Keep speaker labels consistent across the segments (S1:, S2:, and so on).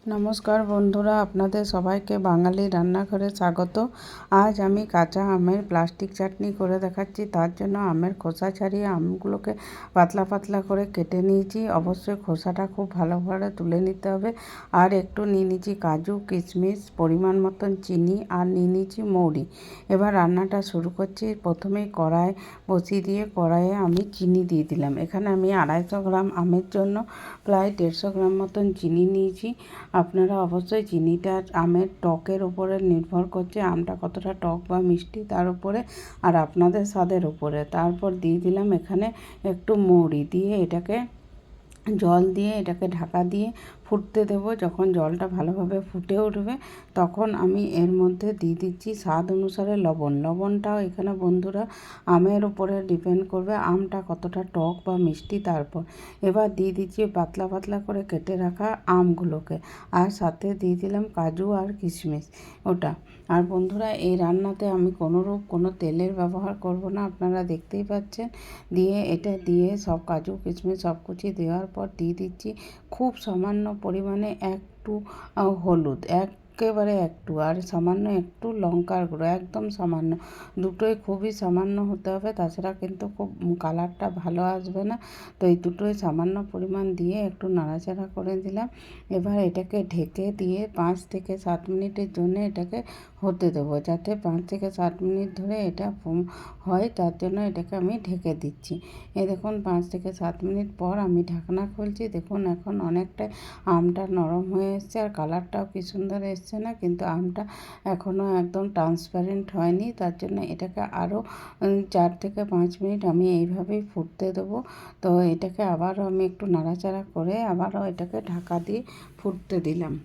S1: নমস্কার বন্ধুরা, আপনাদের সবাইকে বাঙালি রান্নাঘরে স্বাগত। আজ আমি কাঁচা আমের প্লাস্টিক চাটনি করে দেখাচ্ছি। তার জন্য আমের খোসা ছাড়িয়ে আমগুলোকে পাতলা পাতলা করে কেটে নিয়েছি। অবশ্যই খোসাটা খুব ভালোভাবে তুলে নিতে হবে। আর একটু নিয়ে নিয়েছি কাজু, কিশমিশ, পরিমাণ মতন চিনি, আর নিয়ে নিয়েছি মৌরি। এবার রান্নাটা শুরু করছি। প্রথমেই কড়াই বসিয়ে দিয়ে কড়াইয়ে আমি চিনি দিয়ে দিলাম। এখানে আমি 250 গ্রাম আমের জন্য প্রায় 150 গ্রাম মতন চিনি নিয়েছি। আপনারা অবশ্যই চিনিটা আমের টকের উপরে নির্ভর করছে, আমটা কতটা টক বা মিষ্টি তার উপরে, আর আপনাদের স্বাদের উপরে। তারপর দিয়ে দিলাম এখানে একটু মৌরি দিয়ে এটাকে জল দিয়ে এটাকে ঢাকা দিয়ে ফুটতে দেবো। যখন জলটা ভালোভাবে ফুটে উঠবে তখন আমি এর মধ্যে দিয়ে দিচ্ছি স্বাদ অনুসারে লবণ। লবণটাও এখানে বন্ধুরা আমের উপরে ডিপেন্ড করবে, আমটা কতটা টক বা মিষ্টি তারপর। এবার দিয়ে দিচ্ছি পাতলা পাতলা করে কেটে রাখা আমগুলোকে, আর সাথে দিয়ে দিলাম কাজু আর কিশমিশ ওটা। আর বন্ধুরা এই রান্নাতে আমি কোনো তেলের ব্যবহার করব না, আপনারা দেখতেই পাচ্ছেন। দিয়ে এটা দিয়ে সব কাজু কিশমিশ সব কুচি দেওয়ার পর দিয়ে দিচ্ছি খুব সামান্য পরিমাণে একটু হলুদ, একেবারে একটু, আর সামান্য একটু লঙ্কার গুঁড়ো, একদম সামান্য, দুটোই খুবই সামান্য হতে হবে, তাছাড়া কিন্তু খুব কালারটা ভালো আসবে না। তো এই দুটোই সামান্য পরিমাণ দিয়ে একটু নাড়াচাড়া করে দিলাম। এবার এটাকে ঢেকে দিয়ে 5 থেকে 7 মিনিটের জন্য এটাকে হতে দেবো, যাতে 5 থেকে 7 মিনিট ধরে এটা হয়, তার জন্য এটাকে আমি ঢেকে দিচ্ছি। এই দেখুন 5 থেকে 7 মিনিট পর আমি ঢাকনা খুলছি। দেখুন এখন অনেকটাই আমটা নরম হয়ে এসছে, আর কালারটাও কি সুন্দর এসছে না, কিন্তু আমটা এখনও একদম ট্রান্সপারেন্ট হয়নি। তার জন্য এটাকে আরও 4 থেকে 5 মিনিট আমি এইভাবেই ফুটতে দেবো। তো এটাকে আবারও আমি একটু নাড়াচাড়া করে আবারও এটাকে ঢাকা দিয়ে ফুটতে দিলাম।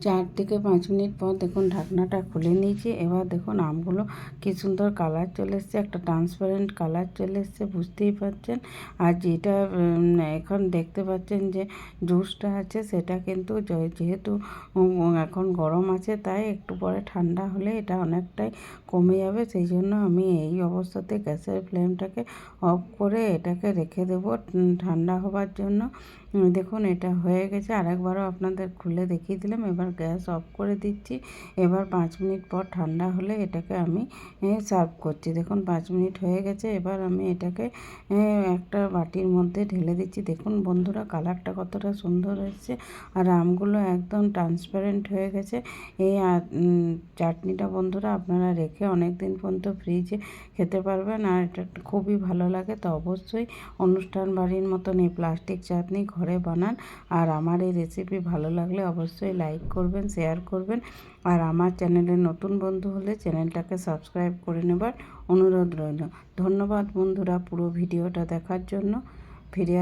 S1: 4 থেকে 5 মিনিট পর দেখুন ঢাকনাটা খুলে নিয়েছি। এবার দেখুন আমগুলো কি সুন্দর কালার চলে এসছে, একটা ট্রান্সপারেন্ট কালার চলে এসছে, বুঝতেই পারছেন। আর যেটা এখন দেখতে পাচ্ছেন যে জুসটা আছে সেটা কিন্তু যেহেতু এখন গরম আছে, তাই একটু পরে ঠান্ডা হলে এটা অনেকটাই কমে যাবে। সেই জন্য আমি এই অবস্থাতে গ্যাসের ফ্লেমটাকে অফ করে এটাকে রেখে দেবো ঠান্ডা হবার জন্য। দেখুন এটা হয়ে গেছে, আরেকবারও আপনাদের খুলে দেখিয়ে দিলাম। এবার গ্যাস অফ করে দিচ্ছি। এবার 5 মিনিট পর ঠান্ডা হলে এটাকে আমি সার্ভ করছি। দেখুন 5 মিনিট হয়ে গেছে। এবার আমি এটাকে একটা বাটির মধ্যে ঢেলে দিচ্ছি। দেখুন বন্ধুরা কালারটা কতটা সুন্দর এসছে, আর আমগুলো একদম ট্রান্সপারেন্ট হয়ে গেছে। এই চাটনিটা বন্ধুরা আপনারা রেখে অনেক দিন পর্যন্ত ফ্রিজে খেতে পারবেন, আর এটা খুবই ভালো লাগে। তো অবশ্যই অনুষ্ঠান বাড়ির মতন এই প্লাস্টিক চাটনি ঘরে বানান। আর আমার এই রেসিপি ভালো লাগলে অবশ্যই লাইক করবেন, শেয়ার করবেন, আর আমার চ্যানেলের নতুন বন্ধু হলে চ্যানেলটাকে সাবস্ক্রাইব করে নেবার অনুরোধ রইল। ধন্যবাদ বন্ধুরা পুরো ভিডিওটা দেখার জন্য। ফিরে